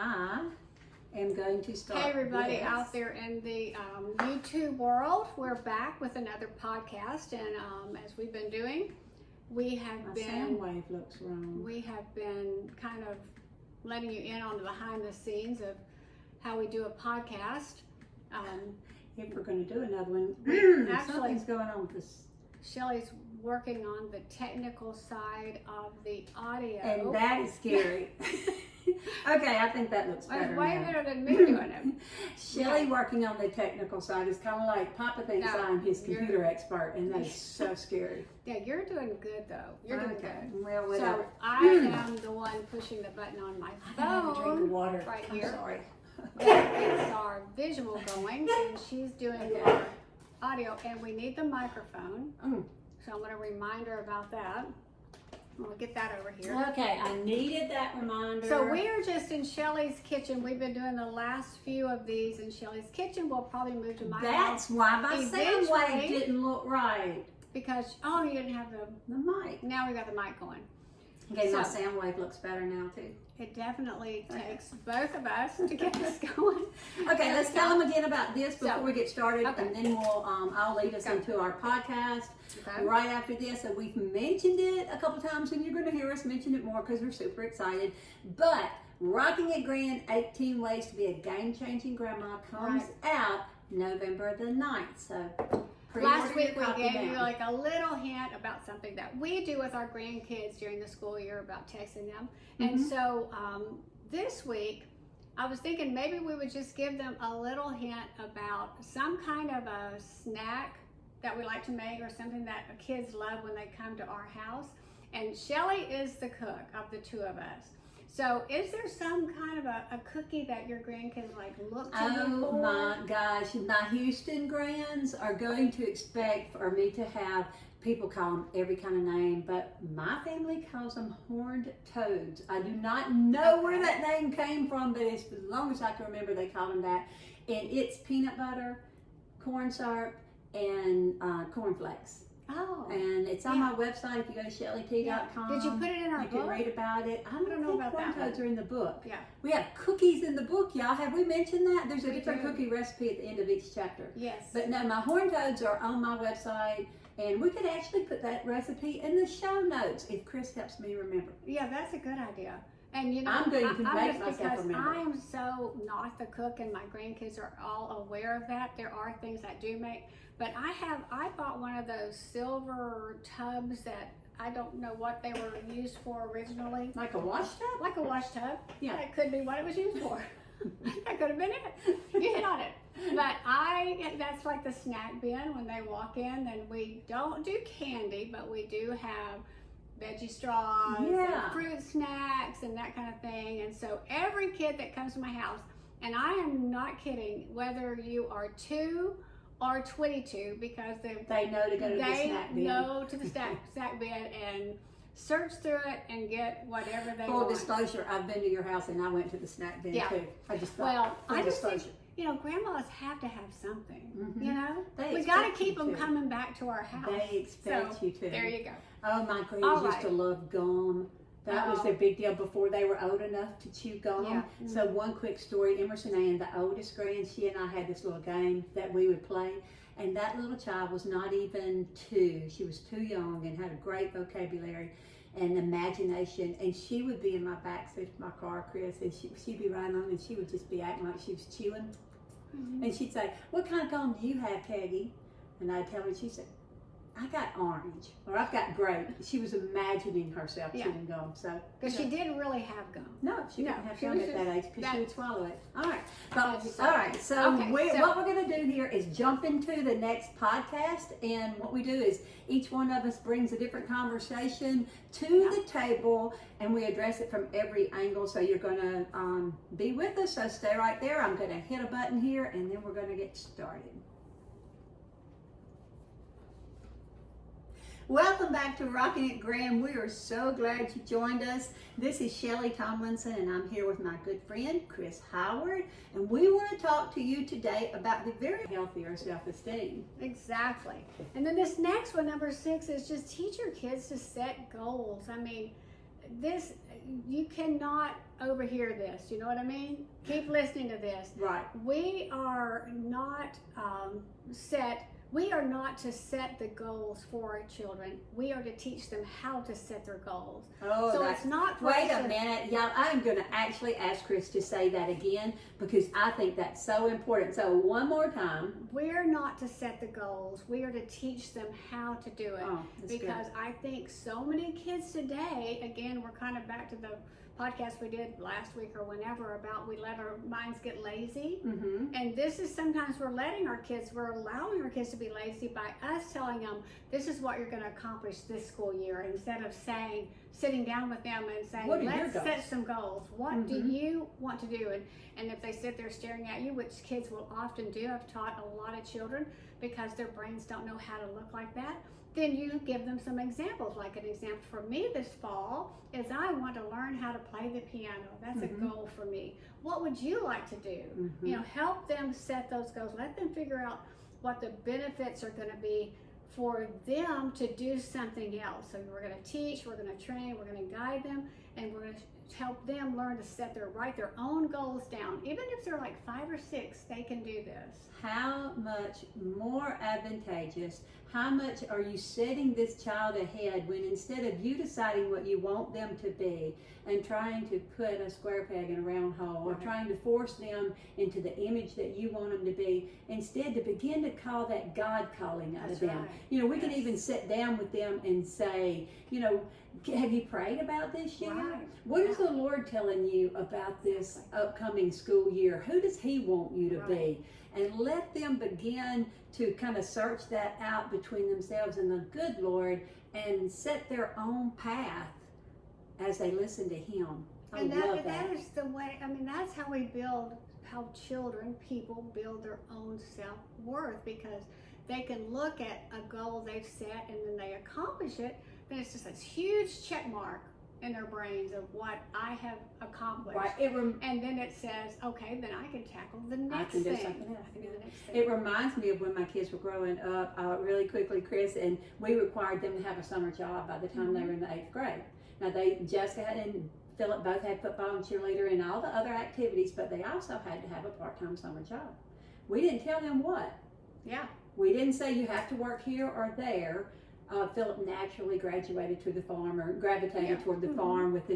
I am going to start. Hey everybody out there in the YouTube world, we're back with another podcast, and as we've been doing, we have sound wave looks wrong. We have been kind of letting you in on the behind the scenes of how we do a podcast. If we're going to do another one, actually, something's going on with this. Shelly's working on the technical side of the audio, and that is scary. Okay, I think that looks better. It's way now. better than me doing it. Shelly working on the technical side is kind of like Papa thinks I'm his computer expert, and that is so scary. Yeah, you're doing good though. You're doing good. Well, so I am the one pushing the button on my phone. I have a drink of water right I'm here. Sorry. That gets our visual going, and she's doing our audio, and we need the microphone. So I'm going to remind her about that. We'll get that over here. Okay, I needed that reminder. So we are just in Shelly's kitchen. We've been doing the last few of these in Shelly's kitchen. We'll probably move to my house. That's why my sound wave didn't look right. Because, you didn't have the mic. Now we got the mic going. Okay, my sound wave looks better now too. It definitely takes both of us to get this going. Okay, let's tell them again about this before we get started, and then I'll lead us into our podcast right after this. And we've mentioned it a couple times, and you're going to hear us mention it more because we're super excited. But Rocking It Grand 18 Ways to be a Game-Changing Grandma comes out November the 9th. So last week we gave you like a little hint about something that we do with our grandkids during the school year about texting them. And so this week I was thinking maybe we would just give them a little hint about some kind of a snack that we like to make or something that kids love when they come to our house. And Shelly is the cook of the two of us. So is there some kind of a cookie that your grandkids like look to you for? Oh my gosh, my Houston grands are going to expect for me to have, people call them every kind of name, but my family calls them horned toads. I do not know where that name came from, but as long as I can remember they call them that. And it's peanut butter, corn syrup, and corn flakes. Oh. And it's on my website if you go to shellyt.com. Did you put it in our book? You can read about it. I don't know about that. Corn toads are in the book. Yeah. We have cookies in the book, y'all. Have we mentioned that? There's a different cookie recipe at the end of each chapter. Yes. But no, my horn toads are on my website, and we could actually put that recipe in the show notes if Chrys helps me remember. Yeah, that's a good idea. And you know, I'm going to make myself remember. I am so not the cook, and my grandkids are all aware of that. There are things I do make, but I bought one of those silver tubs that I don't know what they were used for originally. Like a wash tub? Like a wash tub. Yeah. That could be what it was used for. That could have been it. You hit on it. But that's like the snack bin when they walk in. And we don't do candy, but we do have veggie straws and fruit snacks and that kind of thing. And so every kid that comes to my house, and I am not kidding, whether you are 2 or 22, because they know to go to the snack bin. They know to the snack bin and search through it and get whatever they want. Full want. disclosure, I've been to your house and I went to the snack bin too. I just thought, I just think, grandmas have to have something, we got to keep them coming back to our house. They expect you to. There you go. Oh, my grands used to love gum. That was their big deal before they were old enough to chew gum. Yeah. So one quick story, Emerson Ann, the oldest grand, she and I had this little game that we would play. And that little child was not even 2. She was too young and had a great vocabulary and imagination. And she would be in my backseat of my car, Chrys, and she'd be riding on and she would just be acting like she was chewing. And she'd say, "What kind of gum do you have, Peggy?" And I'd tell her, she'd say, "I got orange," or "I've got grape." She was imagining herself chewing gum. So because she didn't really have gum. No, she didn't have gum at that age because she would swallow it. All right. So what we're going to do here is jump into the next podcast, and what we do is each one of us brings a different conversation to the table, and we address it from every angle. So you're going to be with us. So stay right there. I'm going to hit a button here, and then we're going to get started. Welcome back to Rocking It Grand. We are so glad you joined us. This is Shelly Tomlinson, and I'm here with my good friend, Chrys Howard, and we want to talk to you today about the very healthier self-esteem. Exactly. And then this next one, number 6, is just teach your kids to set goals. I mean, you cannot overhear this. You know what I mean? Keep listening to this. Right. We are not we are not to set the goals for our children. We are to teach them how to set their goals. Oh, so it's not for wait us a minute. Yeah, I'm going to actually ask Chrys to say that again because I think that's so important. So one more time. We're not to set the goals. We are to teach them how to do it. Oh, that's because good. I think so many kids today, again, we're kind of back to the podcast we did last week or whenever about we let our minds get lazy. Mm-hmm. And this is sometimes we're allowing our kids to be lazy by us telling them this is what you're going to accomplish this school year, instead of sitting down with them and saying, let's set some goals. What do you want to do? And if they sit there staring at you, which kids will often do, I've taught a lot of children because their brains don't know how to look like that, then you give them some examples. Like an example for me this fall is I want to learn how to play the piano. That's a goal for me. What would you like to do? You know, help them set those goals. Let them figure out what the benefits are going to be for them to do something else. So we're going to teach, we're going to train, we're going to guide them, and we're going to help them learn to write their own goals down. Even if they're like 5 or 6, they can do this. How much more advantageous, how much are you setting this child ahead when instead of you deciding what you want them to be and trying to put a square peg in a round hole or trying to force them into the image that you want them to be, instead to begin to call that God calling out of them. Right. You know, we can even sit down with them and say, you know, have you prayed about this year? Right. What is the Lord telling you about this upcoming school year? Who does He want you to be? And let them begin to kind of search that out between themselves and the good Lord and set their own path as they listen to Him. I love that. That is the way, I mean, that's how how people build their own self-worth, because they can look at a goal they've set and then they accomplish it, then it's just this huge check mark in their brains of what I have accomplished. Right. And then it says, okay, then I can tackle the next thing. thing. Do something else. I can do the next thing. It reminds me of when my kids were growing up really quickly, Chrys, and we required them to have a summer job by the time they were in the 8th grade. Now, Jessica and Philip both had football and cheerleader and all the other activities, but they also had to have a part-time summer job. We didn't tell them what. Yeah. We didn't say you have to work here or there. Philip naturally graduated to the farm, or gravitated toward the farm with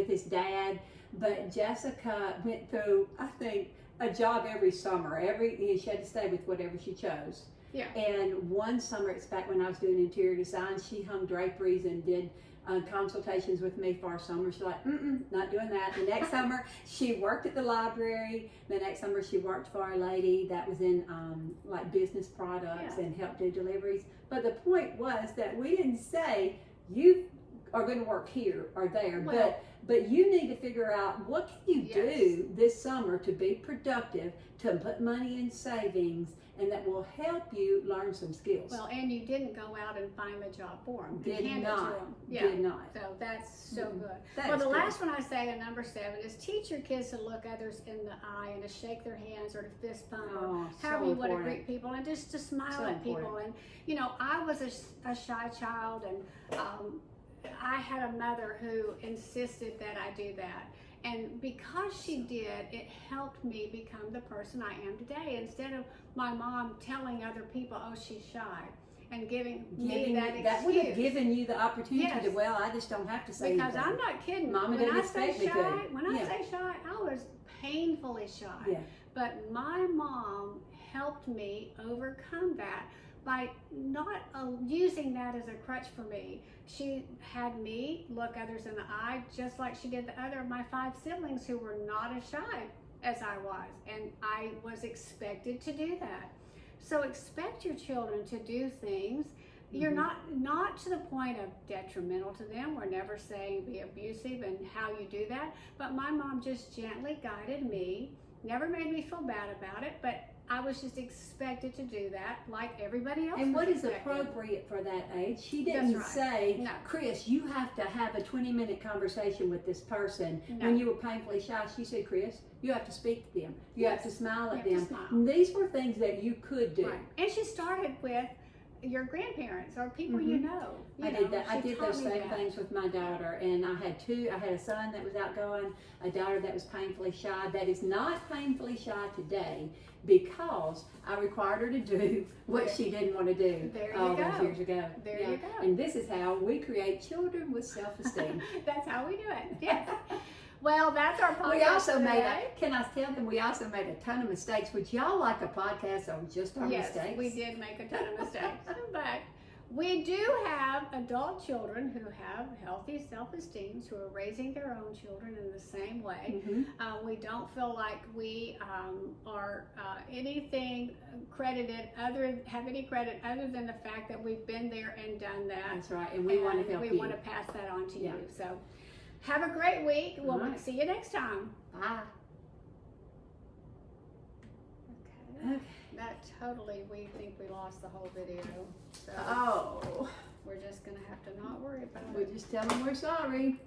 his dad. But Jessica went through, I think, a job every summer. She had to stay with whatever she chose. Yeah. And one summer, it's back when I was doing interior design, she hung draperies and did consultations with me for a summer. She's like, not doing that. The next summer, she worked at the library. The next summer, she worked for a lady that was in like business products and helped do deliveries. But the point was that we didn't say you are going to work here or there, but you need to figure out what can you do this summer to be productive, to put money in savings, and that will help you learn some skills. Well, and you didn't go out and find the job for them. Did It to them. Did not. So that's so good. That well, is the good. last one I say in number 7 is teach your kids to look others in the eye and to shake their hands or to fist bump or however you want to greet people, and just to smile at people. And you know, I was a shy child, and I had a mother who insisted that I do that. And because she did, it helped me become the person I am today. Instead of my mom telling other people, oh, she's shy, and giving me that excuse. That would have given you the opportunity to, well, I just don't have to say because anything. I'm not kidding. Mama didn't expect me to. When I say shy, I was painfully shy. Yeah. But my mom helped me overcome that by not using that as a crutch for me. She had me look others in the eye just like she did the other of my 5 siblings who were not as shy as I was, and I was expected to do that. So expect your children to do things. You're not to the point of detrimental to them. We're never saying be abusive and how you do that, but my mom just gently guided me, never made me feel bad about it, but I was just expected to do that like everybody else. And what is expected. appropriate for that age? She didn't say, no, Chrys, you have to have a 20-minute conversation with this person. No. When you were painfully shy, she said, Chrys, you have to speak to them. You have to smile at them. These were things that you could do. Right. And she started with, your grandparents or people you know. I did that. I did those same things with my daughter, and I had a son that was outgoing, a daughter that was painfully shy. That is not painfully shy today because I required her to do what she didn't want to do all those years ago. There you go. And this is how we create children with self-esteem. That's how we do it. Yes. Well, that's our podcast. We also today. can I tell them we also made a ton of mistakes. Would y'all like a podcast on just our mistakes? Yes, we did make a ton of mistakes. But we do have adult children who have healthy self-esteem, who are raising their own children in the same way. We don't feel like we are anything credited have any credit other than the fact that we've been there and done that. That's right, and we want to help you. We want to pass that on to you. So have a great week. We'll see you next time. Bye. Okay. That totally, we think we lost the whole video. So Oh. we're just going to have to not worry about it. We'll just tell them we're sorry.